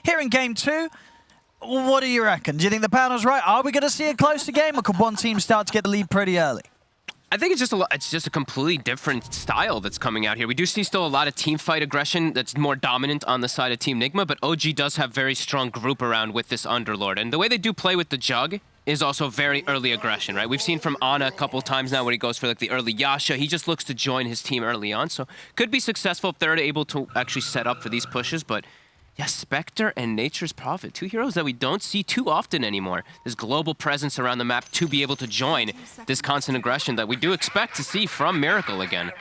Here in game 2, what do you reckon? Do you think the panel's right? Are we going to see a closer game, or could one team start to get the lead pretty early? I think it's just a completely different style that's coming out here. We do see still a lot of team fight aggression that's more dominant on the side of Team Nigma, but OG does have very strong group around with this Underlord. And the way they do play with the Jug is also very early aggression, right? We've seen from Ana a couple times now where he goes for like the early Yasha. He just looks to join his team early on, so could be successful if they're able to actually set up for these pushes, but yeah, Spectre and Nature's Prophet, 2 heroes that we don't see too often anymore. This global presence around the map to be able to join this constant aggression that we do expect to see from Miracle again.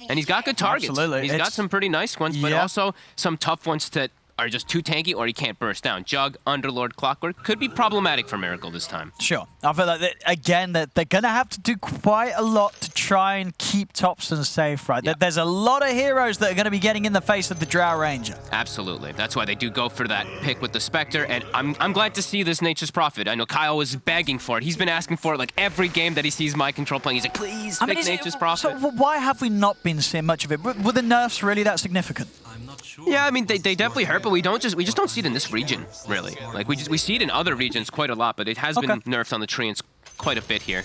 And he's got good targets. Absolutely. He's got some pretty nice ones, but also some tough ones that are just too tanky or he can't burst down. Jug, Underlord, Clockwork could be problematic for Miracle this time. Sure. I feel like, again, that they're going to have to do quite a lot to try and keep Thompson safe, right? Yeah. There's a lot of heroes that are going to be getting in the face of the Drow Ranger. Absolutely. That's why they do go for that pick with the Spectre, and I'm glad to see this Nature's Prophet. I know Kyle was begging for it. He's been asking for it like every game that he sees My Control playing. He's like, please pick Nature's Prophet. So why have we not been seeing much of it? Were the nerfs really that significant? I'm not sure. Yeah, I mean they definitely hurt, but we just don't see it in this region really. Like we see it in other regions quite a lot, but it has been nerfed on the Treants quite a bit here.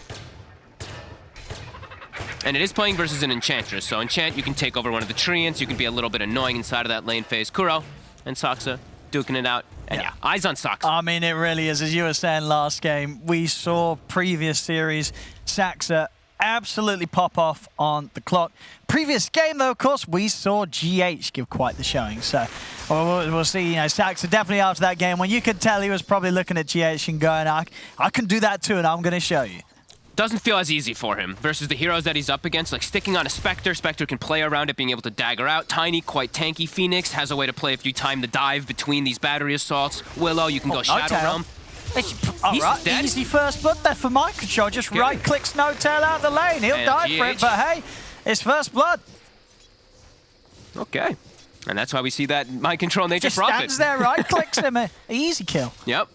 And it is playing versus an Enchantress, so Enchant you can take over one of the Treants, you can be a little bit annoying inside of that lane phase. Kuro and Saksa duking it out, and yeah, eyes on Saksa. I mean, it really is. As you were saying last game, we saw previous series Saksa absolutely pop off on the clock. Previous game, though, of course, we saw GH give quite the showing. So we'll see. You know, Saksa definitely after that game, when you could tell he was probably looking at GH and going, I can do that too, and I'm going to show you. Doesn't feel as easy for him versus the heroes that he's up against, like sticking on a Spectre. Spectre can play around it, being able to dagger out. Tiny, quite tanky. Phoenix has a way to play if you time the dive between these battery assaults. Willow, you can go Shadow Realm. All right, easy first blood there for My Control. Just right-clicks No Tail out of the lane. He'll die for it, but hey, it's first blood. Okay. And that's why we see that My Control Nature's Prophet. Just stands there, right-clicks him. Easy kill. Yep.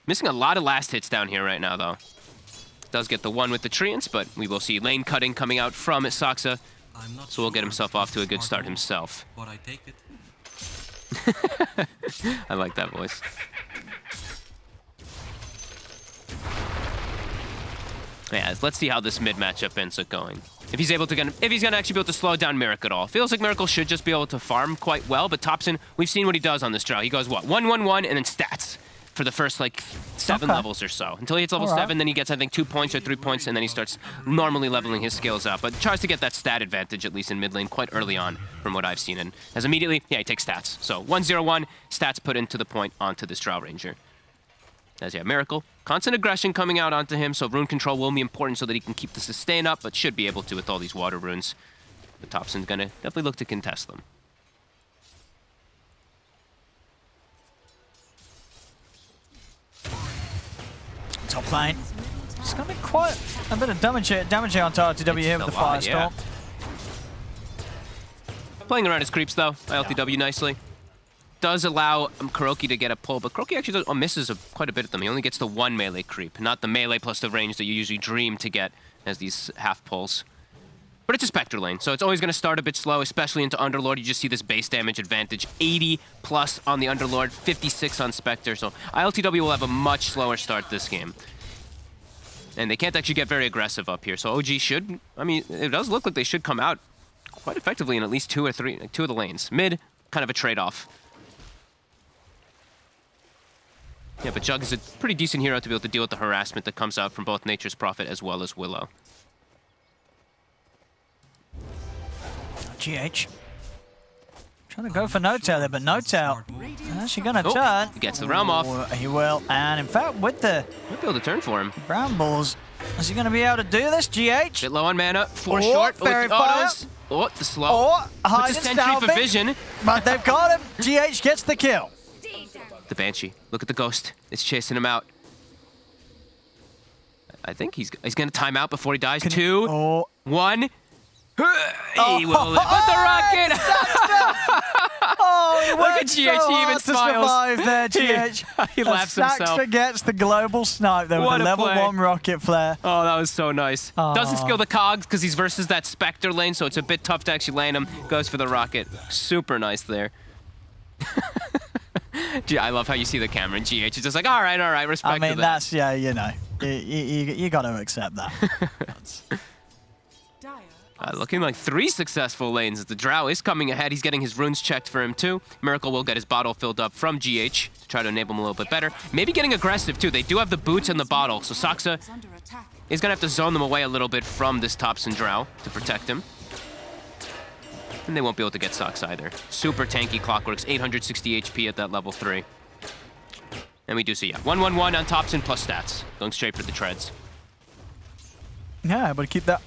Missing a lot of last hits down here right now, though. Does get the one with the Treants, but we will see lane cutting coming out from Saksa. So we'll get himself off to a good start himself. But I take it. I like that voice. Yeah, let's see how this mid matchup ends up going. If he's able to if he's gonna actually be able to slow down Miracle at all. Feels like Miracle should just be able to farm quite well, but Thompson, we've seen what he does on this draw. He goes what? 1-1-1 and then stats for the first like 7 levels or so. Until he hits level 7, then he gets I think 2 points or 3 points, and then he starts normally leveling his skills up. But tries to get that stat advantage at least in mid lane quite early on from what I've seen. And as immediately, yeah, he takes stats. So 1-0-1, stats put into the point onto this Drow Ranger. As yeah, Miracle. Constant aggression coming out onto him, so rune control will be important so that he can keep the sustain up, but should be able to with all these water runes. But Thompson's gonna definitely look to contest them. Top lane. It's gonna be quite a bit of damage here on LTW here with the Firestorm. Yeah. Playing around his creeps though, LTW nicely. Does allow Kuroki to get a pull, but Kuroki actually misses quite a bit of them. He only gets the 1 melee creep, not the melee plus the range that you usually dream to get as these half pulls. But it's a Spectre lane, so it's always going to start a bit slow, especially into Underlord. You just see this base damage advantage, 80 plus on the Underlord, 56 on Spectre, so ILTW will have a much slower start this game. And they can't actually get very aggressive up here, so OG should, I mean, it does look like they should come out quite effectively in at least 2 or 3, like 2 of the lanes. Mid, kind of a trade-off. Yeah, but Jug is a pretty decent hero to be able to deal with the harassment that comes out from both Nature's Prophet as well as Willow. GH. Trying to go for No Tail there, but No Tail actually going to turn. He gets the realm off. He will. And in fact, with the might be able to turn for him. Brambles, is he going to be able to do this, GH? Bit low on mana, 4 short. Fairy fire. Oh, the slow. Hide Puts a sentry for vision. But they've got him. GH gets the kill. The Banshee. Look at the Ghost. It's chasing him out. I think he's going to time out before he dies. 2, 1. He will live with the rocket. Oh, he look at GH. He even smiles. There, GH. He laughs himself. Saxter gets the global snipe there with a level 1 rocket flare. Oh, that was so nice. Doesn't skill the cogs because he's versus that Spectre lane, so it's a bit tough to actually land him. Goes for the rocket. Super nice there. Gee, I love how you see the camera, and GH is just like, all right, respect I mean, to that. that's, yeah, you know, you got to accept that. Looking like 3 successful lanes. The Drow is coming ahead. He's getting his runes checked for him, too. Miracle will get his bottle filled up from GH to try to enable him a little bit better. Maybe getting aggressive, too. They do have the boots and the bottle, so Saksa is going to have to zone them away a little bit from this Thompson Drow to protect him. And they won't be able to get Saksa either. Super tanky Clockworks, 860 HP at that level 3. And we do see, yeah, 1-1-1 on Thompson plus stats. Going straight for the treads. Yeah, but keep that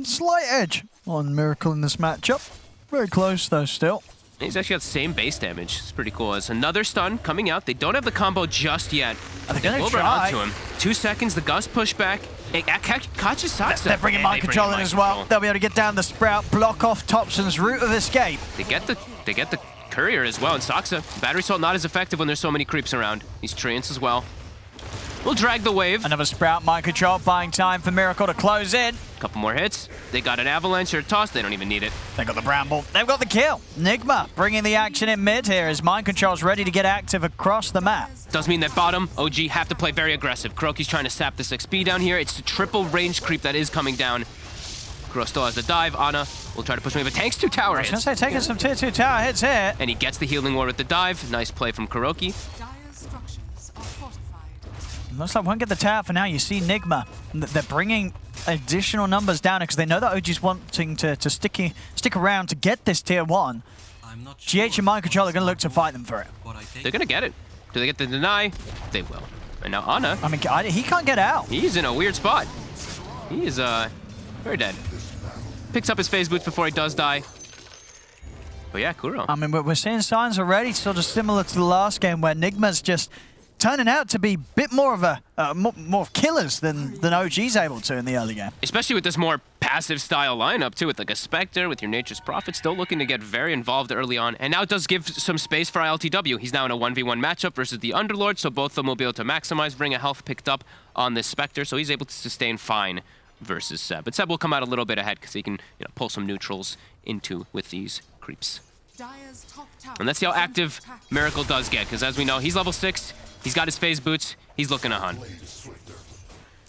slight edge on Miracle in this matchup. Very close, though, still. He's actually got the same base damage. It's pretty cool. It's another stun coming out. They don't have the combo just yet. Are they going to try? try? Onto him. 2 seconds, the Gust pushback. It catches Saksa. They're bringing mind control in as well. They'll be able to get down the Sprout, block off Thompson's route of escape. They get the Courier as well, and Saksa. Battery Assault not as effective when there's so many creeps around. These Treants as well. We'll drag the wave. Another Sprout, mind control, buying time for Miracle to close in. Couple more hits. They got an Avalanche or a Toss. They don't even need it. They got the Bramble. They've got the kill. Nigma bringing the action in mid here as mind control's ready to get active across the map. Does mean that bottom, OG have to play very aggressive. Kuroki's trying to sap this XP down here. It's the triple range creep that is coming down. Kuro still has the dive. Ana will try to push me, but tanks 2 tower hits. I was going to say, taking some tier 2 tower hits here. And he gets the healing ward with the dive. Nice play from Kuroki. Looks like we won't get the tower for now. You see Nigma. They're bringing additional numbers down because they know that OG's wanting to stick around to get this tier 1. GH and mind control are going to look to fight them for it. They're going to get it. Do they get the deny? They will. And now Ana. I mean, he can't get out. He's in a weird spot. He is very dead. Picks up his phase boots before he does die. But yeah, Kuro. I mean, we're seeing signs already sort of similar to the last game where Nigma's just turning out to be a bit more of a more killers than OG's able to in the early game. Especially with this more passive style lineup too, with like a Spectre, with your Nature's Prophet, still looking to get very involved early on. And now it does give some space for ILTW. He's now in a 1v1 matchup versus the Underlord, so both of them will be able to maximize, bring a health picked up on this Spectre, so he's able to sustain fine versus Seb. But Seb will come out a little bit ahead because he can pull some neutrals into with these creeps. And let's see how active Miracle does get, because as we know, he's level 6. He's got his phase boots. He's looking to hunt.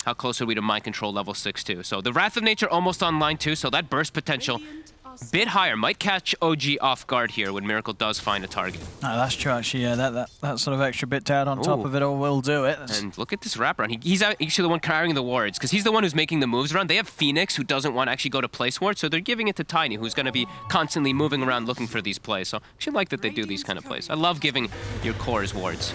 How close are we to mind control level 6 too? So the Wrath of Nature almost online too, so that burst potential a bit higher. Might catch OG off guard here when Miracle does find a target. No, that's true actually, yeah. That sort of extra bit to add on top of it all will do it. And look at this wraparound. He's actually the one carrying the wards, because he's the one who's making the moves around. They have Phoenix, who doesn't want to actually go to place ward, so they're giving it to Tiny, who's going to be constantly moving around looking for these plays. So I actually like that they do these kind of plays. I love giving your cores wards.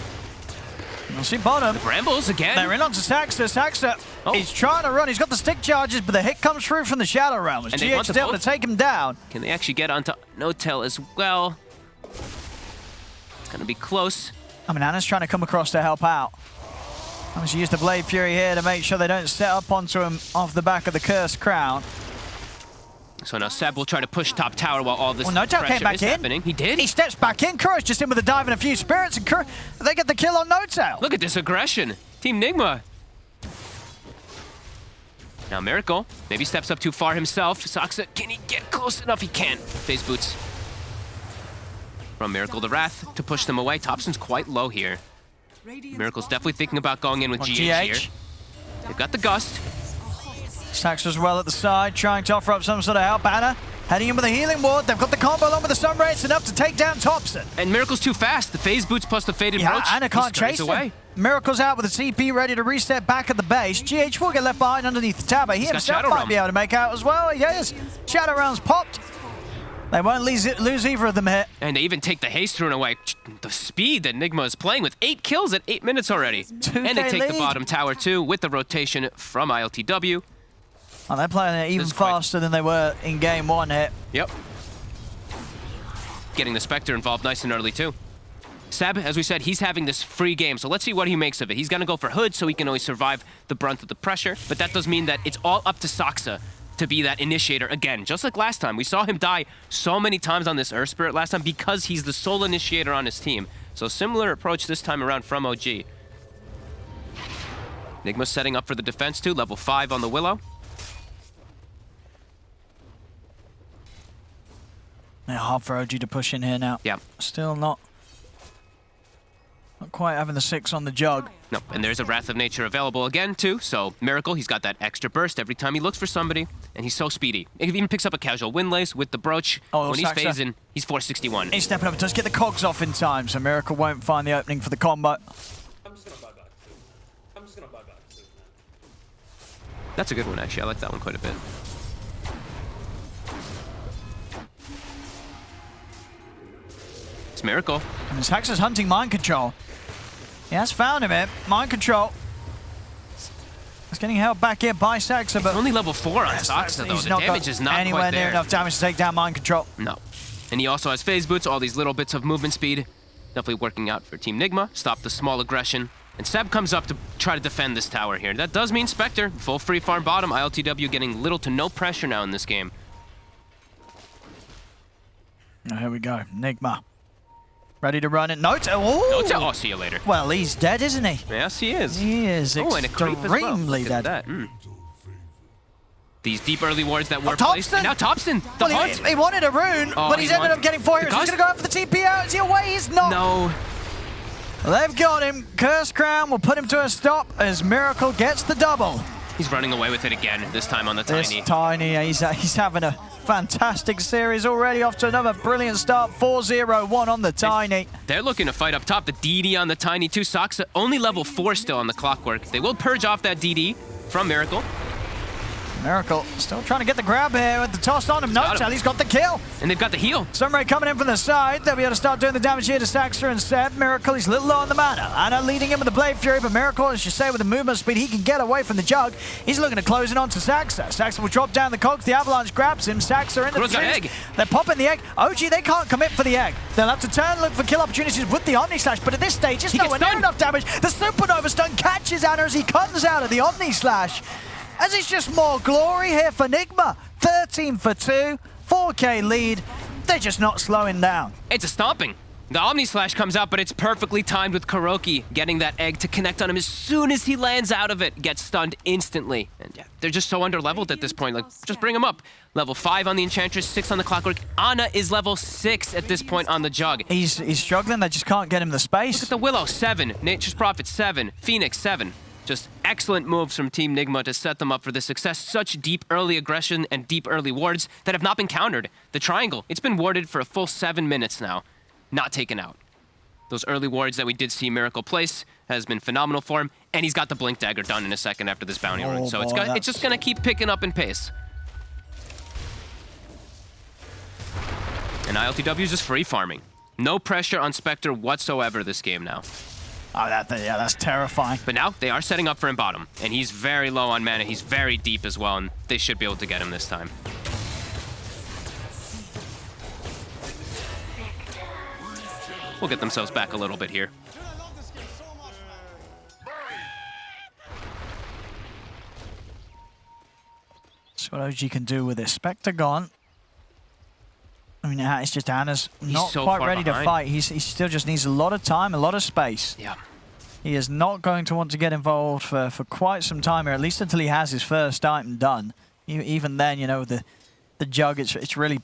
We'll see bottom. The Brambles again. They're in onto Saksa. Saksa, he's trying to run. He's got the stick charges, but the hit comes through from the Shadow Realm. GH is able to take him down. Can they actually get onto No-Tail as well? It's going to be close. I mean, Ana's trying to come across to help out. I'm going to use the Blade Fury here to make sure they don't set up onto him off the back of the Cursed Crown. So now Seb will try to push top tower while all this No-Tail came back in. happening. He did? He steps back in. Kuro's just in with a dive and a few spirits, and they get the kill on No-Tail. Look at this aggression. Team Nigma. Now Miracle maybe steps up too far himself. Saksa, can he get close enough? He can't. Phase boots from Miracle the Wrath to push them away. Thompson's quite low here. Miracle's definitely thinking about going in with GH here. They've got the Gust. Stacks as well at the side, trying to offer up some sort of help. Ana heading in with a healing ward. They've got the combo along with the Sunray. It's enough to take down Thompson. And Miracle's too fast. The phase boots plus the faded brooch. Ana can't chase him. Miracle's out with a CP ready to reset back at the base. GH will get left behind underneath the tower. He himself might be able to make out as well. Yes, Shadow Realm's popped. They won't lose either of them here. And they even take the haste rune away. The speed that Nigma is playing with 8 kills at 8 minutes already. And they take the bottom tower too with the rotation from ILTW. Oh, they're playing it even faster than they were in game 1 here. Yep. Getting the Spectre involved nice and early too. Seb, as we said, he's having this free game, so let's see what he makes of it. He's going to go for Hood so he can always survive the brunt of the pressure, but that does mean that it's all up to Saksa to be that initiator again. Just like last time, we saw him die so many times on this Earth Spirit last time because he's the sole initiator on his team. So similar approach this time around from OG. Nigma's setting up for the defense too, level 5 on the Willow. Yeah, hard for OG to push in here now. Yeah. Still not quite having the 6 on the jug. No, and there's a Wrath of Nature available again, too. So Miracle, he's got that extra burst every time he looks for somebody, and he's so speedy. He even picks up a casual Windlace with the brooch. Oh, when he's Saxa. phasing, he's 461. He's stepping up and does get the cogs off in time, so Miracle won't find the opening for the combo. I'm just gonna buy back soon, man. I'm just gonna buy back soon, man. That's a good one, actually. I like that one quite a bit. It's Miracle. And Saxa's hunting mind control. He has found him here. Mind control. He's getting held back here by Saxa, but Only level 4 on Saxa, though. he's The not damage got is not anywhere quite near there. enough damage to take down mind control. No. And he also has phase boots, all these little bits of movement speed. Definitely working out for Team Nigma. Stop the small aggression. And Seb comes up to try to defend this tower here. That does mean Spectre, full free farm bottom. ILTW getting little to no pressure now in this game. Oh, here we go. Nigma. Ready to run it. Nota. Oh, Oh, see you later. well, he's dead, isn't he? Yes, he is. He is Oh, and a creep as well. extremely Look at dead. that. These deep early wards that were Thompson! placed. And now Thompson, the Well, hunt. he wanted a rune, Oh, but he he's ended won. up getting 4 heroes. He's Because- going to go out for the TP out. Is he away? He's not. No. They've got him. Curse Crown will put him to a stop as Miracle gets the double. He's running away with it again, this time on the This Tiny. Tiny, he's having a fantastic series already, off to another brilliant start. 4-0-1 on the Tiny. They're looking to fight up top. The DD on the Tiny too. Saxa only level 4 still on the Clockwork. They will purge off that DD from Miracle. Miracle still trying to get the grab here with the toss on him. No, got him. He's got the kill. And they've got the heal. Sunray coming in from the side. They'll be able to start doing the damage here to Saxa and Seb. Miracle, he's a little low on the mana. Anna leading him with the Blade Fury, but Miracle, as you say, with the movement speed, he can get away from the jug. He's looking to close it on to Saxa. Saxa will drop down the cogs. The Avalanche grabs him. Saxa in the Crow's got trees. egg. They're popping the egg. OG, they can't commit for the egg. They'll have to turn, look for kill opportunities with the Omni Slash, but at this stage, it's He gets nowhere near stunned. enough damage. The Supernova Stun catches Anna as he comes out of the Omni Slash. As it's just more glory here for Nigma. 13 for 2, 4K lead. They're just not slowing down. It's a stomping. The Omni Slash comes out, but it's perfectly timed with Kuroki getting that egg to connect on him as soon as he lands out of it. Gets stunned instantly. And yeah, they're just so under-leveled at this point. Like, just bring him up. Level 5 on the Enchantress, 6 on the Clockwork. Ana is level 6 at this point on the Jug. He's struggling. They just can't get him the space. The Willow, 7. Nature's Prophet, 7. Phoenix, 7. Just excellent moves from Team Nigma to set them up for this success. Such deep early aggression and deep early wards that have not been countered. The triangle, it's been warded for a full 7 minutes now. Not taken out. Those early wards that we did see Miracle place has been phenomenal for him. And he's got the Blink Dagger done in a second after this bounty run. So boy, it's just going to keep picking up in pace. And ILTW is just free farming. No pressure on Spectre whatsoever this game now. Oh, that's terrifying. But now they are setting up for him bottom, and he's very low on mana. He's very deep as well, and they should be able to get him this time. We'll get themselves back a little bit here. That's what OG can do with this. Spectre gone. I mean, it's just Anna's not so quite far ready to behind. fight. He still just needs a lot of time, a lot of space. Yeah. He is not going to want to get involved for quite some time here, at least until he has his first item done. Even then, you know, the Jug, it's really,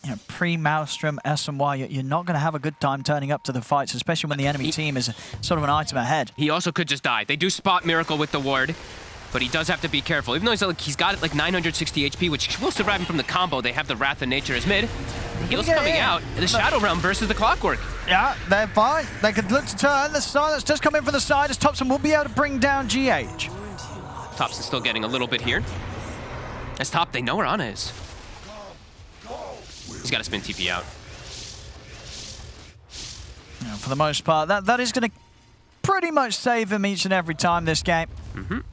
you know, pre-Maelstrom, S&Y, you're not going to have a good time turning up to the fights, especially when the enemy team is sort of an item ahead. He also could just die. They do spot Miracle with the ward, but he does have to be careful. Even though he's got like 960 HP, which will survive him from the combo. They have the Wrath of Nature as mid. Heal's coming out. The Shadow Realm versus the Clockwork. Yeah, they're fine. They could look to turn. The silence does come in from the side as Thompson will be able to bring down GH. Thompson's still getting a little bit here. As top, they know where Ana is. He's got to spin TP out. Yeah, for the most part, that is going to pretty much save him each and every time this game.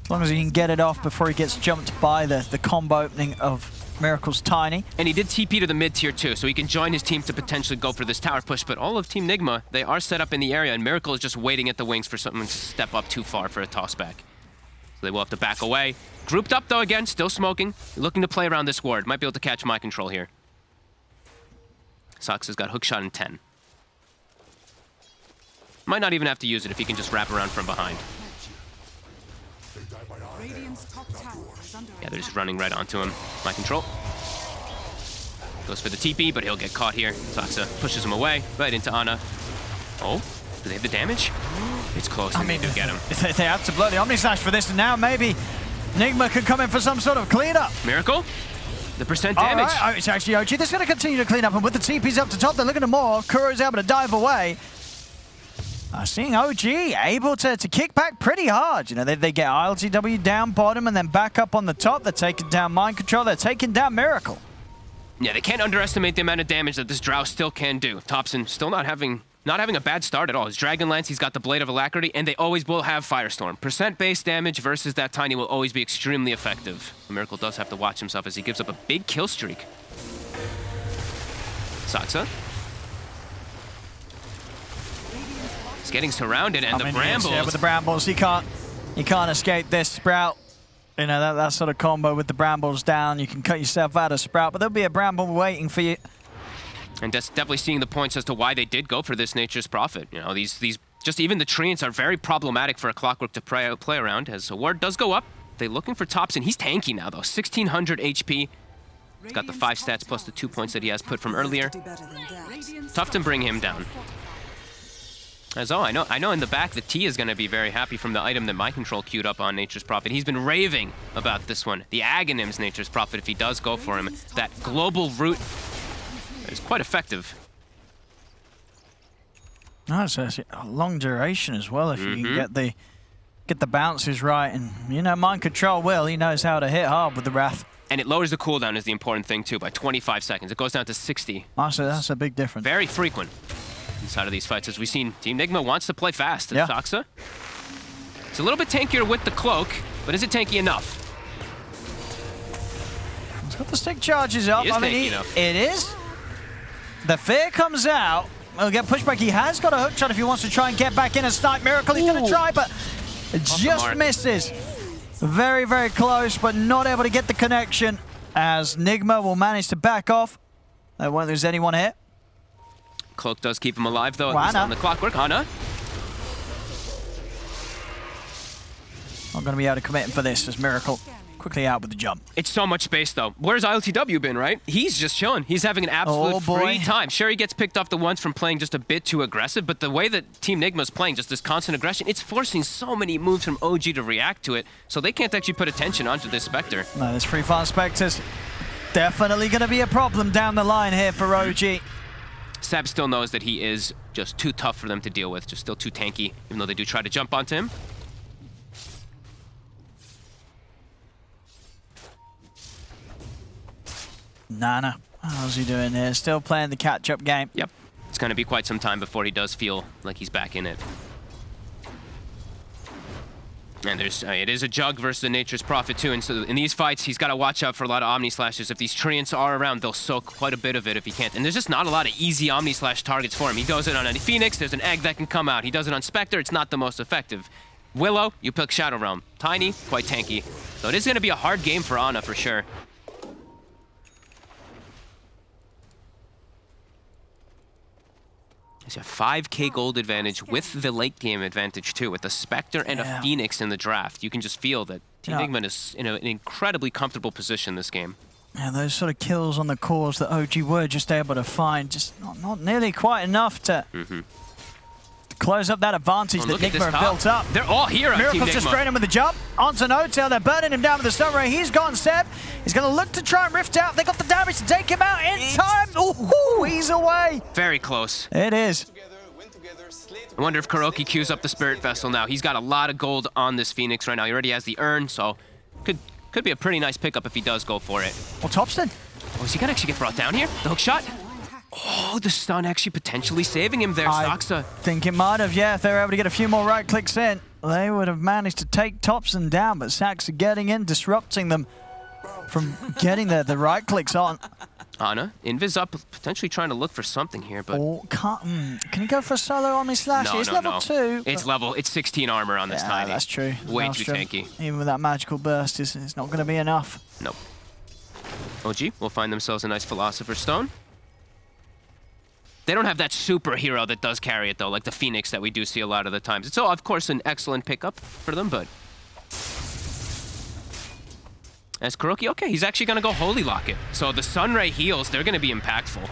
As long as he can get it off before he gets jumped by the combo opening of Miracle's Tiny. And he did TP to the mid tier too, so he can join his team to potentially go for this tower push. But all of Team Nigma, they are set up in the area, and Miracle is just waiting at the wings for someone to step up too far for a toss back. So they will have to back away. Grouped up though again, still smoking. Looking to play around this ward. Might be able to catch my control here. Sox has got hookshot in 10. Might not even have to use it if he can just wrap around from behind. Yeah, they're just running right onto him. My control. Goes for the TP, but he'll get caught here. Saxa pushes him away, right into Ana. Oh, Do they have the damage? It's close. I mean, they do get him. They have to blow the Omni Slash for this, and now maybe Nigma can come in for some sort of cleanup. Miracle? The percent damage. All right. It's actually OG. This is going to continue to clean up, and with the TPs up to top, they're looking at more. Kuro's able to dive away. Seeing OG able to kick back pretty hard. You know, they get ILTW down bottom and then back up on the top. They're taking down Mind Control. They're taking down Miracle. Yeah, they can't underestimate the amount of damage that this Drow still can do. Thompson still not having a bad start at all. His Dragon Lance, he's got the Blade of Alacrity, and they always will have Firestorm. Percent-based damage versus that Tiny will always be extremely effective. Miracle does have to watch himself as he gives up a big kill streak. Saksa. He's getting surrounded, and the Brambles. Yeah, with the Brambles, he can't escape this Sprout. You know, that sort of combo with the Brambles down, you can cut yourself out of Sprout, but there'll be a Bramble waiting for you. And that's definitely seeing the points as to why they did go for this Nature's Prophet. You know, these just even the Treants are very problematic for a Clockwork to play around. As a ward does go up, they're looking for Thompson. He's tanky now, though. 1,600 HP. He's got the 5 stats plus the 2 points that he has put from earlier. Tough to bring him down. As I know in the back the T is going to be very happy from the item that Mind Control queued up on Nature's Prophet. He's been raving about this one. The Aghanim's Nature's Prophet, if he does go for him. That global root is quite effective. No, it's a long duration as well if you can get the bounces right. And, you know, Mind Control he knows how to hit hard with the Wrath. And it lowers the cooldown is the important thing, too, by 25 seconds. It goes down to 60. That's a big difference. Very frequent inside of these fights, as we've seen. Team Nigma wants to play fast. And Saksa, it's a little bit tankier with the cloak, but is it tanky enough? He's got the stick charges up. It is tanky enough. It is. The fear comes out. He'll get pushback. He has got a hook shot if he wants to try and get back in and snipe Miracle. He's going to try, but just misses. Very, very close, but not able to get the connection as Nigma will manage to back off. They won't lose anyone here. Cloak does keep him alive, though, at least on the Clockwork. Ana. Not going to be able to commit him for this as Miracle quickly out with the jump. It's so much space, though. Where's ILTW been, right? He's just chilling. He's having an absolute free time. Sure, he gets picked off the once from playing just a bit too aggressive, but the way that Team Nigma's playing, just this constant aggression, it's forcing so many moves from OG to react to it, so they can't actually put attention onto this Spectre. No, this free fire Spectre's definitely going to be a problem down the line here for OG. Sab still knows that he is just too tough for them to deal with, just still too tanky, even though they do try to jump onto him. Nana, how's he doing here? Still playing the catch-up game. Yep. It's going to be quite some time before he does feel like he's back in it. And it is a Jug versus the Nature's Prophet too, and so in these fights, he's got to watch out for a lot of Omni Slashes. If these Treants are around, they'll soak quite a bit of it if he can't. And there's just not a lot of easy Omni Slash targets for him. He does it on a Phoenix, there's an egg that can come out. He does it on Spectre, it's not the most effective. Willow, you pick Shadow Realm. Tiny, quite tanky. So it is going to be a hard game for Ana for sure. He's a 5k gold advantage with the late game advantage too, with a Spectre and a Phoenix in the draft. You can just feel that Team Nigma is in an incredibly comfortable position this game. Yeah, those sort of kills on the cores that OG were just able to find, just not nearly quite enough to close up that advantage that Nigma have built up. They're all here on Team Nigma. Miracle's just spraying him with the jump. Onto No-Tail, they're burning him down with the stun ray. He's gone, Seb. He's going to look to try and rift out. They got the damage to take him out in time. Ooh, he's away. Very close. It is. I wonder if Kuroki queues up the Spirit Vessel now. He's got a lot of gold on this Phoenix right now. He already has the urn, so could be a pretty nice pickup if he does go for it. Well, Topston. Oh, is he going to actually get brought down here? The hook shot? Oh, the stun actually potentially saving him there, Saksa. I think it might have, yeah. If they were able to get a few more right clicks in, they would have managed to take Topson down, but Saksa getting in, disrupting them from getting the right clicks on. Ana, Invis up, potentially trying to look for something here, but... Oh, can he go for a solo Omni Slash? No, it's level 2. It's 16 armor on this Tiny. That's true. Way too tanky. Even with that magical burst, it's not going to be enough. Nope. OG will find themselves a nice Philosopher's Stone. They don't have that superhero that does carry it, though, like the Phoenix that we do see a lot of the times. It's, of course, an excellent pickup for them, but... As Kuroki, okay, he's actually going to go Holy Lock it. So the Sunray heals, they're going to be impactful.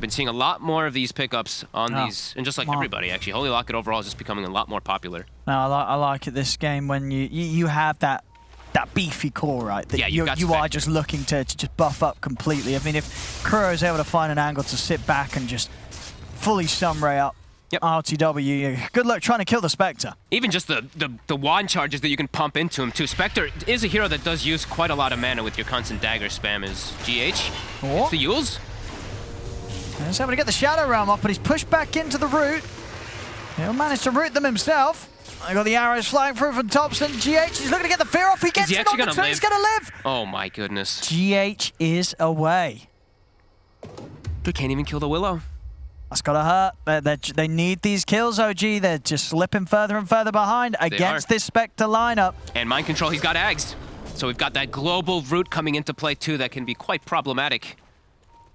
Been seeing a lot more of these pickups on these, and just like everybody, actually. Holy Locket overall is just becoming a lot more popular. No, I like it this game when you have that beefy core, right? That you are just looking to just buff up completely. I mean, if Kuro is able to find an angle to sit back and just fully sunray up RTW, good luck trying to kill the Spectre. Even just the wand charges that you can pump into him too. Spectre is a hero that does use quite a lot of mana with your constant dagger spam. Is GH? It's the Yules. He's able to get the Shadow Realm off, but he's pushed back into the root. He'll manage to root them himself. I got the arrows flying through from Thompson. GH, he's looking to get the fear off. He gets it on the turn. He's going to live. Oh my goodness. GH is away. They can't even kill the Willow. That's got to hurt. They need these kills, OG. They're just slipping further and further behind against this Spectre lineup. And mind control, he's got Ags. So we've got that global root coming into play too that can be quite problematic.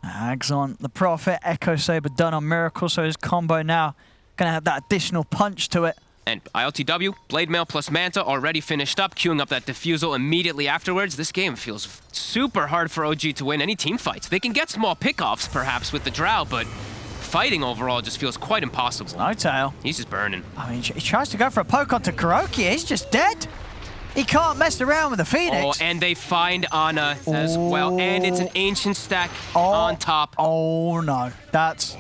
Ags on the Prophet, Echo Saber done on Miracle, so his combo now going to have that additional punch to it. And ILTW, Blade Mail plus Manta already finished up, queuing up that Diffusal immediately afterwards. This game feels super hard for OG to win any team fights. They can get small pickoffs, perhaps, with the Drow, but fighting overall just feels quite impossible. No tail. He's just burning. I mean, he tries to go for a poke onto Kuroki. He's just dead. He can't mess around with the Phoenix. Oh, and they find Ana as well. And it's an Ancient stack on top. Oh, no. That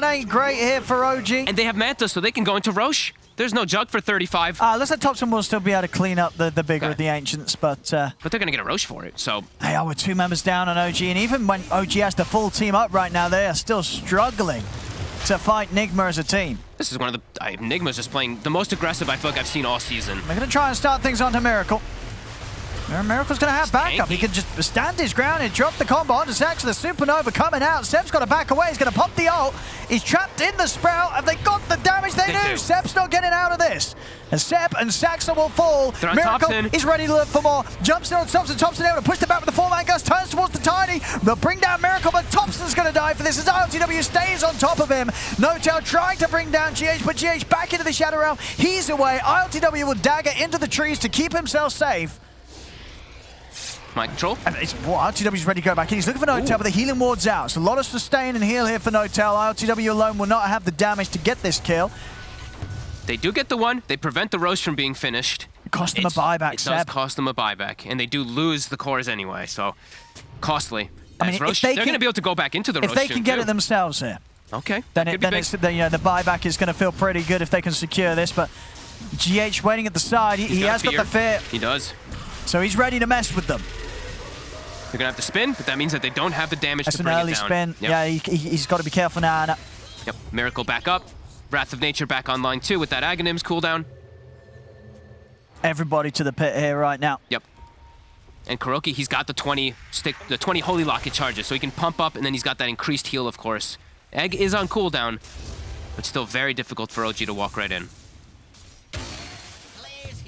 ain't great here for OG. And they have Manta, so they can go into Roche. There's no jug for 35. Looks like Thompson will still be able to clean up the bigger of the Ancients, but they're going to get a Roche for it, so... They are with 2 members down on OG, and even when OG has the full team up right now, they are still struggling to fight Nigma as a team. This is one of the... Nigma's just playing the most aggressive I feel like I've seen all season. They're going to try and start things onto Miracle. Miracle's going to have backup. He can just stand his ground and drop the combo onto Sax. The Supernova coming out. Seb's got to back away. He's going to pop the ult. He's trapped in the Sprout. Have they got the damage? They do. Seb's not getting out of this. And Seb and Saxa will fall. Miracle is ready to look for more. Jumps in on Thompson. Thompson able to push the back with the 4-man gust. Turns towards the Tiny. They'll bring down Miracle, but Thompson's going to die for this as ILTW stays on top of him. No-Tail trying to bring down GH, but GH back into the Shadow Realm. He's away. ILTW will dagger into the trees to keep himself safe. Mind control. RTW's ready to go back in. He's looking for No-Tail, but the healing ward's out. So a lot of sustain and heal here for No-Tail. ILTW alone will not have the damage to get this kill. They do get the one. They prevent the roast from being finished. It cost them a buyback, Seb. It does cost them a buyback, and they do lose the cores anyway, so costly. I mean, they're going to be able to go back into the roast. If they can get it themselves here, okay, then the buyback is going to feel pretty good if they can secure this. But GH waiting at the side. He has got the fear. He does. So he's ready to mess with them. They're going to have to spin, but that means that they don't have the damage to bring it down. That's an early spin. Yep. Yeah, he's got to be careful now. Yep, Miracle back up. Wrath of Nature back online too with that Aghanims cooldown. Everybody to the pit here right now. Yep. And Kuroki, he's got the 20 Holy Locket charges, so he can pump up, and then he's got that increased heal, of course. Egg is on cooldown, but still very difficult for OG to walk right in.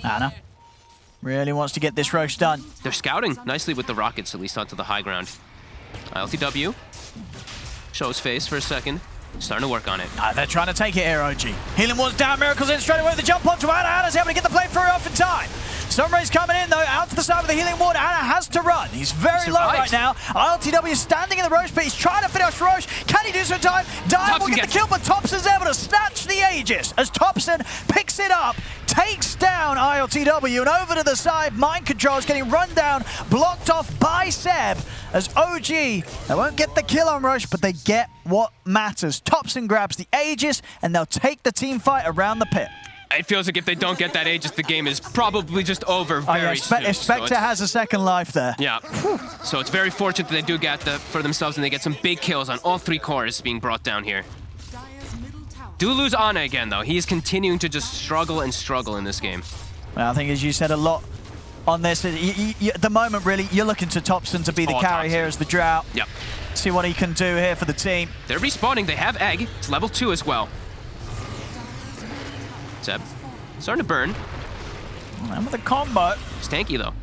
Ana really wants to get this roast done. They're scouting nicely with the rockets, at least onto the high ground. ILTW shows face for a second. Starting to work on it. They're trying to take it here, OG. Healing ward's down, Miracle's in straight away with the jump onto Ana. Ana's able to get the play through off in time. Sunray's coming in, though, out to the side with the healing ward. Ana has to run. He's very low right now. ILTW is standing in the Roche, but he's trying to finish Roche. Can he do so in time? Dive will get the kill, but Thompson's able to snatch the Aegis as Thompson picks it up, takes down ILTW, and over to the side, Mind Control is getting run down, blocked off by Seb as OG. They won't get the kill on Roche, but they get what matters. Thompson grabs the Aegis, and they'll take the team fight around the pit. It feels like if they don't get that Aegis, the game is probably just over very soon. If Spectre has a second life there. Yeah. So it's very fortunate that they do get for themselves, and they get some big kills on all 3 cores being brought down here. Do lose Ana again, though. He is continuing to just struggle and struggle in this game. Well, I think, as you said, a lot on this. At the moment, really, you're looking to Thompson to be the carry here as the Drought. Yep. See what he can do here for the team. They're respawning. They have Egg. It's level 2 as well. Seb, starting to burn. And with a combo. It's tanky, though.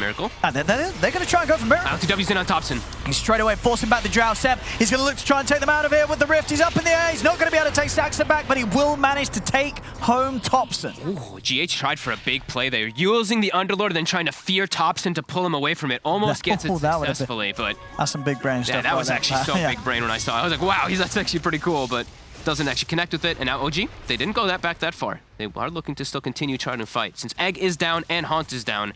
Miracle. They're going to try and go for Miracle. LTW's in on Thompson. He's straight away forcing back the Drow. Seb, he's going to look to try and take them out of here with the Rift. He's up in the air. He's not going to be able to take Saxa back, but he will manage to take home Thompson. Ooh, GH tried for a big play there, using the Underlord and then trying to fear Thompson to pull him away from it. Almost gets it successfully, but... That's some big brain stuff. Yeah, that was like actually so big brain when I saw it. I was like, wow, that's actually pretty cool, but doesn't actually connect with it. And now OG, they didn't go back that far. They are looking to still continue trying to fight. Since Egg is down and Haunt is down,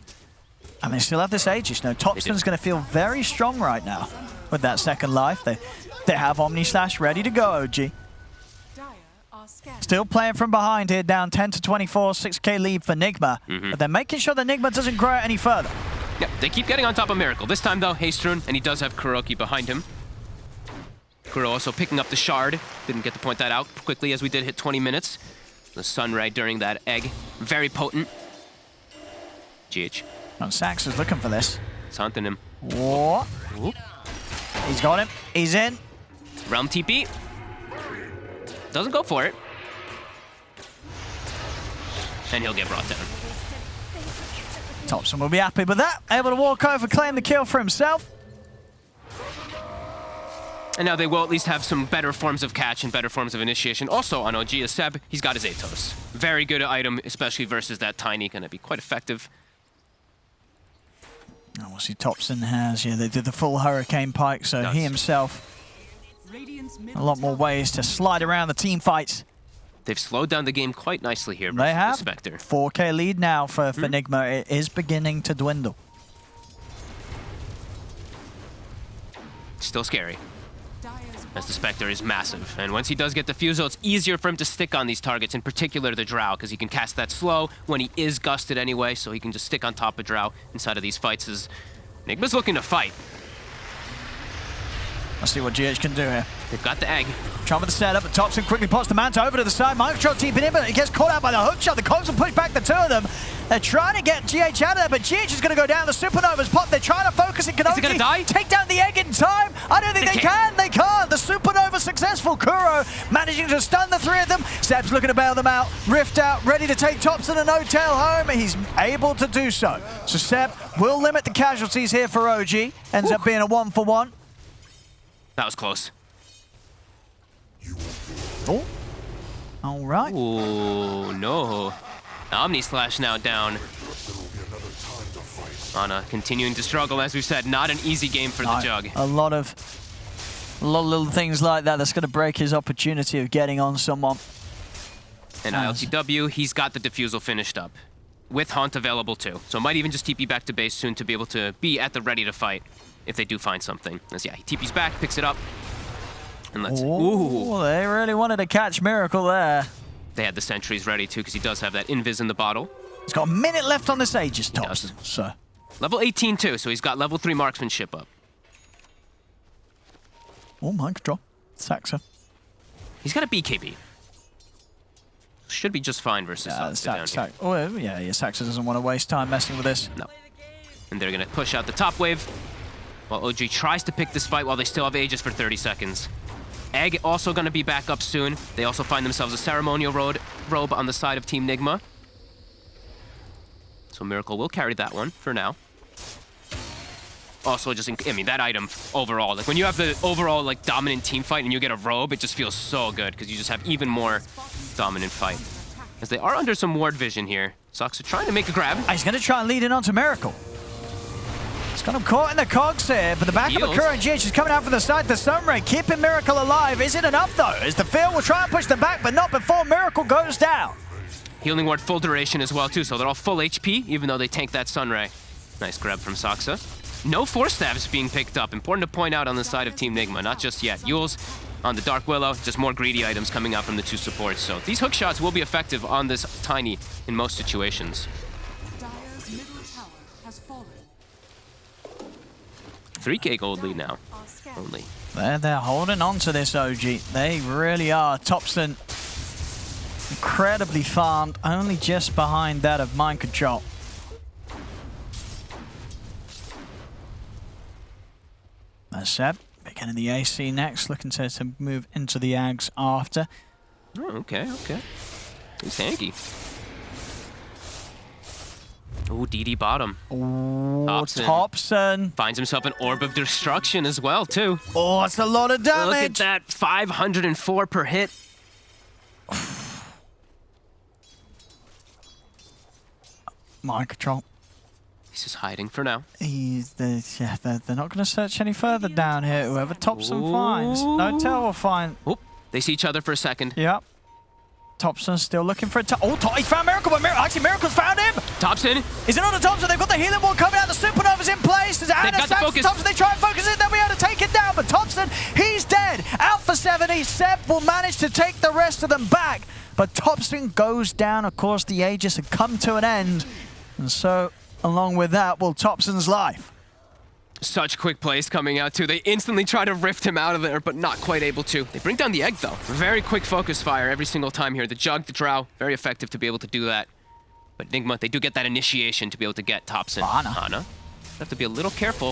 and they still have this Aegis. No, Thompson's going to feel very strong right now with that second life. They have Omni Slash ready to go, OG. Still playing from behind here, down 10 to 24, 6k lead for Nigma. But they're making sure that Nigma doesn't grow any further. Yep, they keep getting on top of Miracle. This time, though, Hastrun, and he does have Kuroki behind him. Kuro also picking up the Shard. Didn't get to point that out quickly as we did hit 20 minutes. The Sunray during that Egg, very potent. GH. And Sax is looking for this. It's hunting him. What? Ooh. He's got him. He's in. Realm TP. Doesn't go for it. And he'll get brought down. Thompson will be happy with that. Able to walk over, claim the kill for himself. And now they will at least have some better forms of catch and better forms of initiation. Also on OG is Seb, he's got his Atos. Very good item, especially versus that Tiny. Gonna be quite effective. Oh, we'll see Thompson has, yeah, they did the full Hurricane Pike, so he himself, a lot more ways to slide around the team fights. They've slowed down the game quite nicely here. They have. The Spectre. 4k lead now for Nigma. It is beginning to dwindle. Still scary, as the Spectre is massive. And once he does get the Fusel, it's easier for him to stick on these targets, in particular the Drow, because he can cast that slow when he is gusted anyway, so he can just stick on top of Drow inside of these fights as Nigma's looking to fight. Let's see what GH can do here. They've got the Egg. Trying with the setup, but Thompson quickly pops the Manta over to the side. Microshot teeping in, but he gets caught out by the hook shot. The Cogs will push back the two of them. They're trying to get GH out of there, but GH is going to go down. The Supernova's popped. They're trying to focus. It can only take down the Egg in time. I don't think they can. They can't. The Supernova successful. Kuro managing to stun the three of them. Seb's looking to bail them out. Rift out, ready to take Thompson and No-Tail home. He's able to do so. So Seb will limit the casualties here for OG. Ends up being a 1-for-1. That was close. Oh. All right. Oh, no. Omni Slash now down. Ana continuing to struggle, as we've said. Not an easy game for the Jug. A lot of little things like that that's going to break his opportunity of getting on someone. And ILTW, he's got the Diffusal finished up, with Haunt available too. So might even just TP back to base soon to be able to be at the ready to fight if they do find something. As he TP's back, picks it up, and let's... Ooh, they really wanted to catch Miracle there. They had the sentries ready too, because he does have that invis in the bottle. He's got a minute left on this Aegis, Thompson. So. Level 18 too, so he's got level 3 marksmanship up. Oh, mic drop. Saxa. He's got a BKB. Should be just fine versus down here. Yeah, Saxa doesn't want to waste time messing with this. No. And they're going to push out the top wave, while OG tries to pick this fight while they still have Aegis for 30 seconds. Egg also going to be back up soon. They also find themselves a ceremonial robe on the side of Team Nigma. So Miracle will carry that one for now. Also, just, I mean, that item overall, like when you have the overall like dominant team fight and you get a robe, it just feels so good because you just have even more dominant fight. As they are under some ward vision here. Soxa trying to make a grab. He's going to try and lead in onto Miracle. He's got him caught in the cogs here, but the backup of Kuro and GH is coming out from the side. The Sunray keeping Miracle alive. Is it enough though? As the field will try and push them back, but not before Miracle goes down. Healing ward full duration as well too, so they're all full HP, even though they tank that Sunray. Nice grab from Soxa. No Force Staves being picked up. Important to point out on the side of Team Nigma, not just yet. Yules on the Dark Willow, just more greedy items coming out from the two supports. So these hook shots will be effective on this Tiny in most situations. 3k gold lead now, only. They're holding on to this OG. They really are. Thompson incredibly farmed, only just behind that of Mind Control. That's Seb, beginning the AC next, looking to move into the Ags after. Oh, okay. He's hanky. Ooh, DD bottom. Ooh, Topson. Finds himself an Orb of Destruction as well, too. Oh, that's a lot of damage. Look at that, 504 per hit. Mind control. He's just hiding for now. They're not going to search any further down here. Whoever Topson finds, no tell will find. Oop, they see each other for a second. Yep. Topson's still looking for a he found Miracle, but actually Miracle's found him! Topson! Is it not a Topson? They've got the healing wall coming out, the Supernova's in place! They've got the focus! Topson, they try and focus it, they'll be able to take it down, but Topson, he's dead! Out for 70, Seb will manage to take the rest of them back, but Topson goes down. Of course, the Aegis had come to an end, and so, along with that, will Topson's life. Such quick plays coming out, too. They instantly try to rift him out of there, but not quite able to. They bring down the egg, though. Very quick focus fire every single time here. The Jug, the Drow, very effective to be able to do that. But Nigma, they do get that initiation to be able to get Topson. Ana. Have to be a little careful.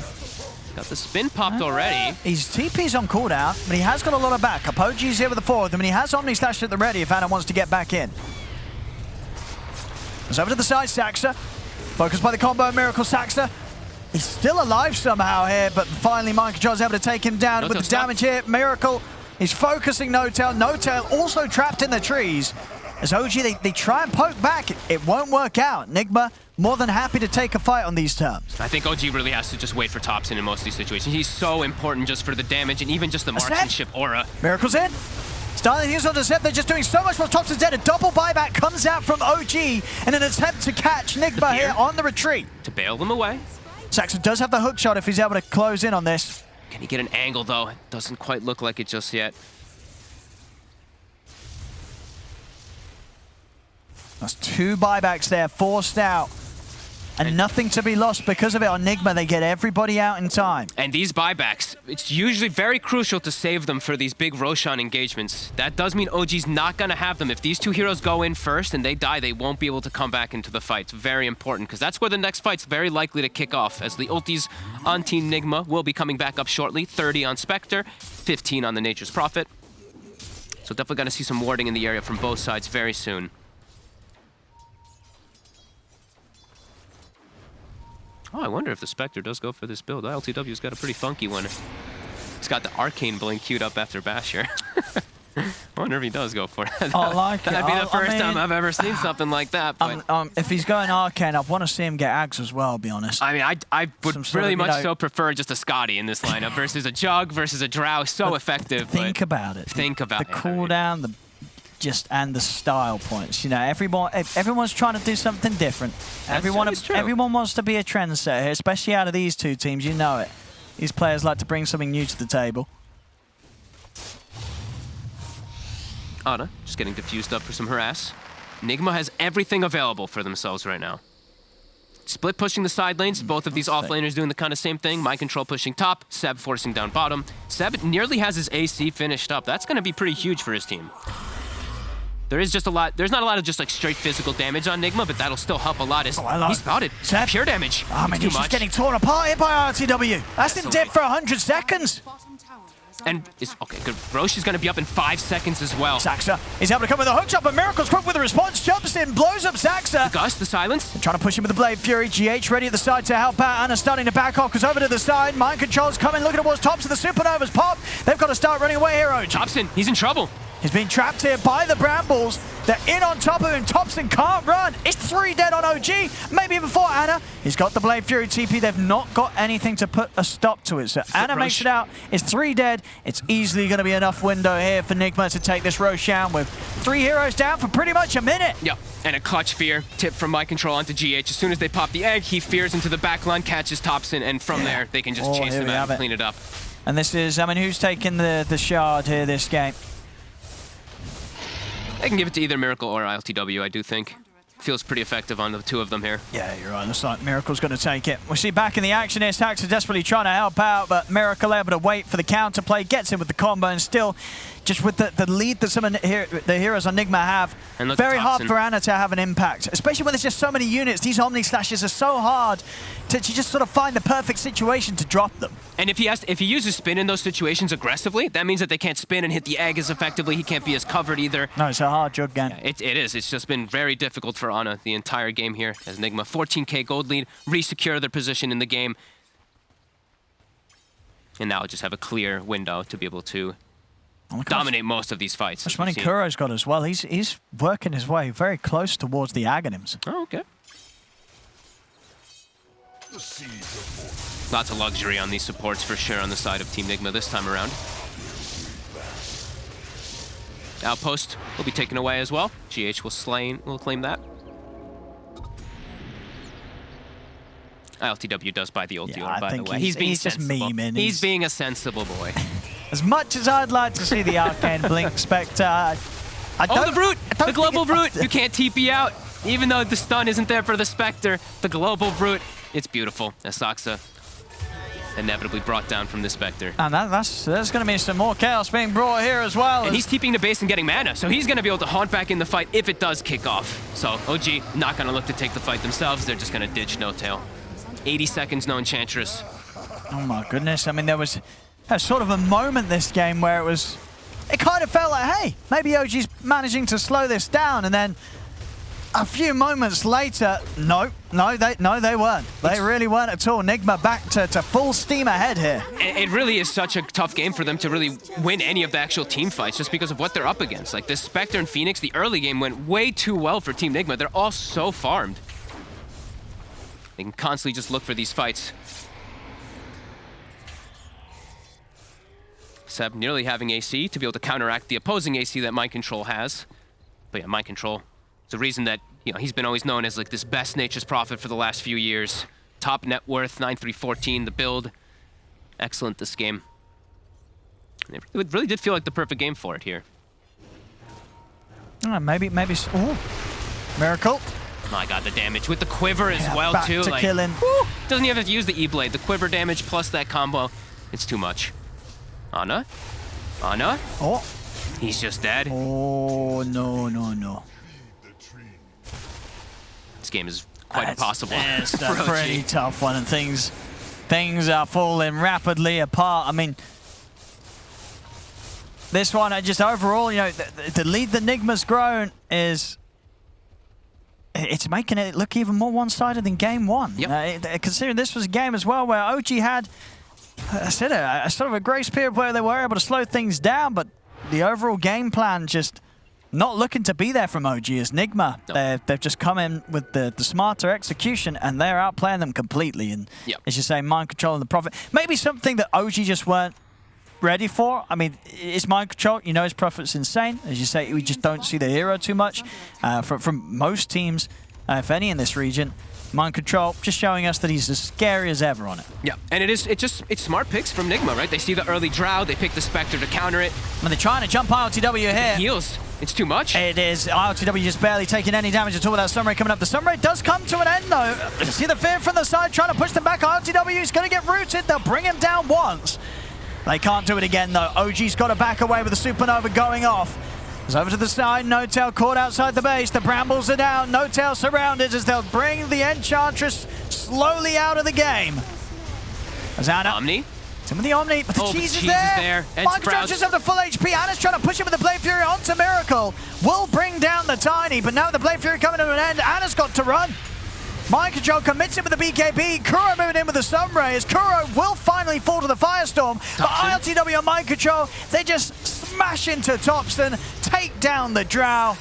Got the spin popped already. His TP's on cooldown, but he has got a lot of backup. OG's here with the 4 of them, and he has Omni Slash at the ready if Ana wants to get back in. Goes over to the side, Saxa. Focused by the combo, Miracle Saxa. He's still alive somehow here, but finally Mind Control's able to take him down with the damage here. Miracle is focusing No-Tail. No-Tail also trapped in the trees. As OG, they try and poke back. It won't work out. Nigma more than happy to take a fight on these terms. I think OG really has to just wait for Topson in most of these situations. He's so important just for the damage and even just the marksmanship aura. Miracle's in. Styling heals on the Zep. They're just doing so much while Topson's dead. A double buyback comes out from OG in an attempt to catch Nigma here on the retreat. To bail them away. Saxon does have the hook shot if he's able to close in on this. Can he get an angle, though? It doesn't quite look like it just yet. That's 2 buybacks there, forced out. And nothing to be lost because of it on Nigma. They get everybody out in time. And these buybacks, it's usually very crucial to save them for these big Roshan engagements. That does mean OG's not going to have them. If these 2 heroes go in first and they die, they won't be able to come back into the fight. It's very important because that's where the next fight's very likely to kick off, as the ultis on Team Nigma will be coming back up shortly. 30 on Spectre, 15 on the Nature's Prophet. So definitely going to see some warding in the area from both sides very soon. Oh, I wonder if the Spectre does go for this build. LTW's got a pretty funky one. He's got the Arcane Blink queued up after Basher. I wonder if he does go for it. I like it. That'd be the first time I've ever seen something like that. But if he's going Arcane, I want to see him get Ags as well, I'll be honest. I mean, I would really much so prefer just a Scotty in this lineup versus a Jug versus a Drow. So effective. Think about it. Think about it. The cooldown, and the style points. You know, everyone's trying to do something different. Everyone wants to be a trendsetter here, especially out of these 2 teams. You know it. These players like to bring something new to the table. Ana just getting diffused up for some harass. Nigma has everything available for themselves right now. Split pushing the side lanes, both of these offlaners doing the kind of same thing. Mind Control pushing top, Seb forcing down bottom. Seb nearly has his AC finished up. That's going to be pretty huge for his team. There's not a lot of just like straight physical damage on Nigma, but that'll still help a lot. He's spotted. Seb. Pure damage. Oh, man, he's just getting torn apart here by RTW. That's him dead for 100 seconds. And okay, good. Roche is going to be up in 5 seconds as well. Saxa is able to come with a hook shot, but Miracle's quick with the response. Jumps in, blows up Saxa. The Gust, the silence. They're trying to push him with the Blade Fury. GH ready at the side to help out. Anna starting to back off, goes over to the side. Mind Control's coming, looking towards Topson. The Supernova's pop. They've got to start running away here, OG. Topson, he's in trouble. He's being trapped here by the Brambles. They're in on top of him. Topson can't run. It's 3 dead on OG. Maybe even 4. Anna, he's got the Blade Fury TP. They've not got anything to put a stop to it. So Anna makes it out. It's 3 dead. It's easily going to be enough window here for Nigma to take this Roshan with 3 heroes down for pretty much a minute. Yep, and a clutch fear tip from Mind Control onto GH. As soon as they pop the egg, he fears into the backline, catches Topson, and from there, they can just chase him out and clean it up. And this is, I mean, who's taking the shard here this game? They can give it to either Miracle or LTW, I do think. Feels pretty effective on the 2 of them here. Yeah, you're right. Looks like Miracle's going to take it. We see back in the action here, Saxa desperately trying to help out, but Miracle able to wait for the counterplay, gets in with the combo, and still, just with the lead that some of the heroes on Nigma have, And look, Very hard Thompson. for Anna to have an impact, especially when there's just so many units. These Omni Slashes are so hard to just sort of find the perfect situation to drop them. And if he uses spin in those situations aggressively, that means that they can't spin and hit the egg as effectively. He can't be as covered either. No, it's a hard jug game. Yeah, it is. It's just been very difficult for Ana the entire game here as Nigma 14k gold lead, re-secure their position in the game. And now just have a clear window to be able to dominate most of these fights. Much money Kuro's got as well. He's working his way very close towards the Aghanims. Oh, okay. Lots of luxury on these supports for sure on the side of Team Nigma this time around. Outpost will be taken away as well. GH will claim that. ILTW does buy the ulti orb, by the way. He's being just sensible. memeing. He's being a sensible boy. As much as I'd like to see the Arcane Blink Spectre, oh, the Brute! The Global Brute! You can't TP out. Even though the stun isn't there for the Spectre, the Global Brute, it's beautiful. As Saksa inevitably brought down from the Spectre. And there's going to be some more chaos being brought here as well. And he's TPing the base and getting mana, so he's going to be able to haunt back in the fight if it does kick off. So OG not going to look to take the fight themselves. They're just going to ditch No Tail. 80 seconds, no Enchantress. Oh my goodness. I mean, there was sort of a moment this game where it kind of felt like, hey, maybe OG's managing to slow this down. And then a few moments later, no, they weren't. They really weren't at all. Nigma back to full steam ahead here. It really is such a tough game for them to really win any of the actual team fights just because of what they're up against. Like this Spectre and Phoenix, the early game went way too well for Team Nigma. They're all so farmed. They can constantly just look for these fights. Seb nearly having AC to be able to counteract the opposing AC that Mind Control has. But yeah, Mind Control, it's a reason that, you know, he's been always known as like this best Nature's Prophet for the last few years. Top net worth, 9-3-14, the build. Excellent this game. And it really did feel like the perfect game for it here. Maybe, ooh, Miracle. My god, the damage with the quiver as well, back too. To like, killing. Doesn't even have to use the E-Blade. The quiver damage plus that combo, it's too much. Ana? Oh. He's just dead. Oh, no. This game is quite impossible. It's a pretty tough one, and things are falling rapidly apart. I mean, this one, just overall, you know, the lead that Nigma's grown is... It's making it look even more one-sided than game one. Yep. Considering this was a game as well where OG had, I said it, a sort of a grace period where they were able to slow things down, but the overall game plan just not looking to be there from OG as Nigma. Nope. They've just come in with the smarter execution and they're outplaying them completely. And as you say, Mind Control and the Prophet. Maybe something that OG just weren't ready for. I mean, it's Mind Control. You know his Prophet's insane. As you say, we just don't see the hero too much from most teams, if any, in this region. Mind Control just showing us that he's as scary as ever on it. Yeah, and it's smart picks from Nigma, right? They see the early Drow, they pick the Spectre to counter it. And they're trying to jump ILTW here. Heals. It's too much. It is. ILTW just barely taking any damage at all without Sunray coming up. The Sunray does come to an end, though. See the fear from the side, trying to push them back. ILTW is going to get rooted. They'll bring him down once. They can't do it again, though. OG's got to back away with the Supernova going off. It's over to the side. No Tail caught outside the base. The Brambles are down. No Tail surrounded as they'll bring the Enchantress slowly out of the game. As Ana... Omni? Some of the Omni, but the cheese is there. Mind Control just have the full HP. Ana's trying to push him with the Blade Fury onto Miracle. Will bring down the Tiny, but now the Blade Fury coming to an end. Ana's got to run. Mind Control commits him with the BKB. Kuro moving in with the Sunray as Kuro will finally fall to the Firestorm. But ILTW and Mind Control, they just smash into Thompson, take down the Drow.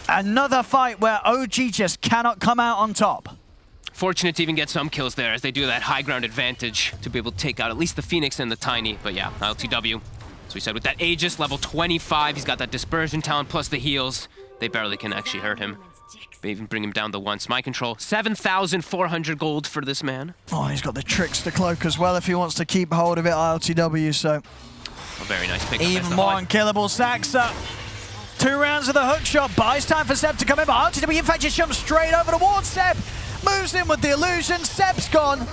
Another fight where OG just cannot come out on top. Fortunate to even get some kills there as they do that high ground advantage to be able to take out at least the Phoenix and the Tiny. But yeah, ILTW, as we said, with that Aegis, level 25, he's got that Dispersion talent plus the heals. They barely can actually hurt him. They even bring him down to once. Mind Control, 7,400 gold for this man. Oh, he's got the Trickster Cloak as well if he wants to keep hold of it, ILTW, so... A very nice pick. Even more unkillable. Saxa. 2 rounds of the hook shot. Buys time for Seb to come in, but ILTW in fact just jumps straight over towards Seb. Moves in with the illusion. Seb's gone.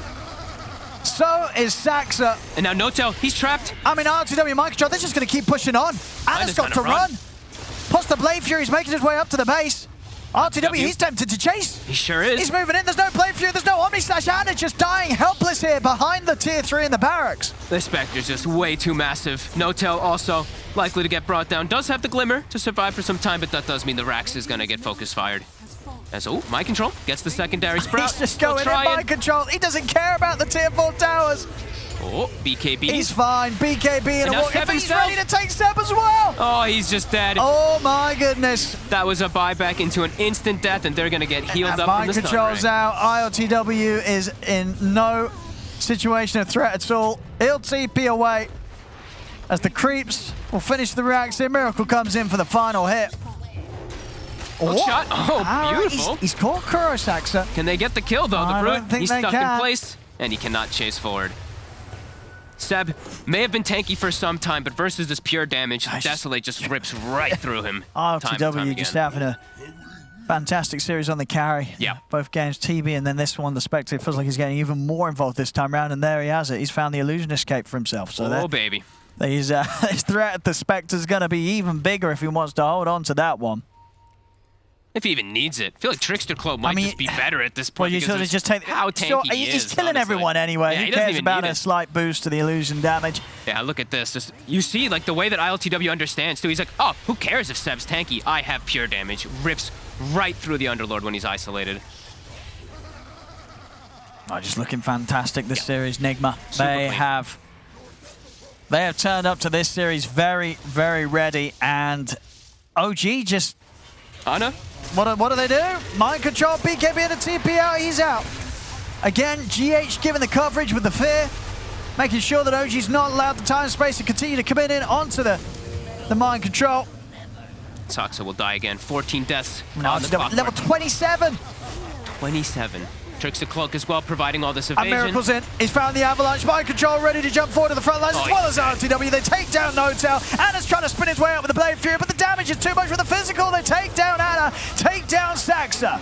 So is Saxa. And now No Tail, he's trapped. I mean, ILTW Mind Control, they're just going to keep pushing on. Ana's got to run. Plus the Blade Fury's making his way up to the base. RTW, he's tempted to chase. He sure is. He's moving in. There's no Blade Fury. There's no Omni Slash. Anna just dying helpless here behind the tier 3 in the barracks. The Spectre's just way too massive. No-Tail also likely to get brought down. Does have the Glimmer to survive for some time, but that does mean the Rax is going to get focus fired. As, oh, Mind Control gets the secondary Sprout. He's just going in Mind Control. He doesn't care about the tier 4 towers. Oh, BKB. He's fine. BKB in a now walk. Seb He's himself. ready to take Seb as well. Oh, he's just dead. Oh my goodness. That was a buyback into an instant death, and they're going to get healed up Mind from the Control's stun out. ILTW is in no situation of threat at all. He'll TP away as the creeps will finish the Rax here. Miracle comes in for the final hit. Hook shot. Oh, beautiful. He's caught Kurosaxa. Can they get the kill, though? The I Brute, don't think he's they stuck in can. place, and he cannot chase forward. Seb may have been tanky for some time, but versus this pure damage, Desolate just rips right through him. ILTW just having a fantastic series on the carry. Yeah. Both games, TB and then this one, the Spectre. Feels like he's getting even more involved this time around, and there he has it. He's found the illusion escape for himself. So Oh, baby. his threat at the Spectre's going to be even bigger if he wants to hold on to that one. If he even needs it. I feel like Trickster Cloak might just be better at this point. Well, you because sort of just take how tanky he he's is, killing honestly. everyone anyway. Yeah, Who he doesn't cares even about need a it. slight boost to the illusion damage? Yeah, look at this. Just, you see, like, the way that ILTW understands, too. He's like, oh, who cares if Seb's tanky? I have pure damage. Rips right through the Underlord when he's isolated. Oh, just looking fantastic this series, Nigma. Super They clean. have turned up to this series very, very ready, and OG just... Ana? What do they do? Mind Control, BKB and a TP out, he's out. Again, GH giving the coverage with the fear, making sure that OG's not allowed the time and space to continue to commit in onto the Mind Control. Saxa will die again. 14 deaths No, on the clock. level 27. 27. Trickster Cloak as well, providing all this And evasion. Miracle's in. He's found the Avalanche. Mind Control ready to jump forward to the front lines, Oh, as well as RTW. They take down No-Tail. Anna's trying to spin his way up with the Blade Fury, but the damage is too much with the physical. They take down Anna, take down Saxa.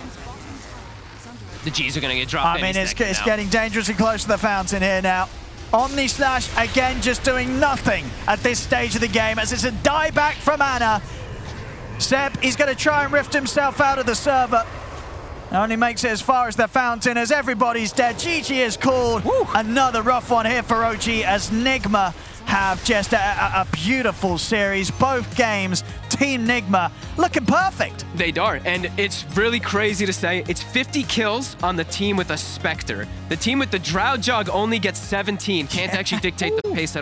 The G's are going to get dropped in. I mean, He's it's necking now. getting dangerously close to the fountain here now. Omni Slash, again, just doing nothing at this stage of the game, as it's a dieback from Anna. Seb, he's going to try and rift himself out of the server. Only makes it as far as the fountain as everybody's dead. GG is called. Woo. Another rough one here for OG as Nigma have just a beautiful series. Both games, Team Nigma looking perfect. They are, and it's really crazy to say. It's 50 kills on the team with a Spectre. The team with the Drow Jug only gets 17. Can't actually dictate the pace at all.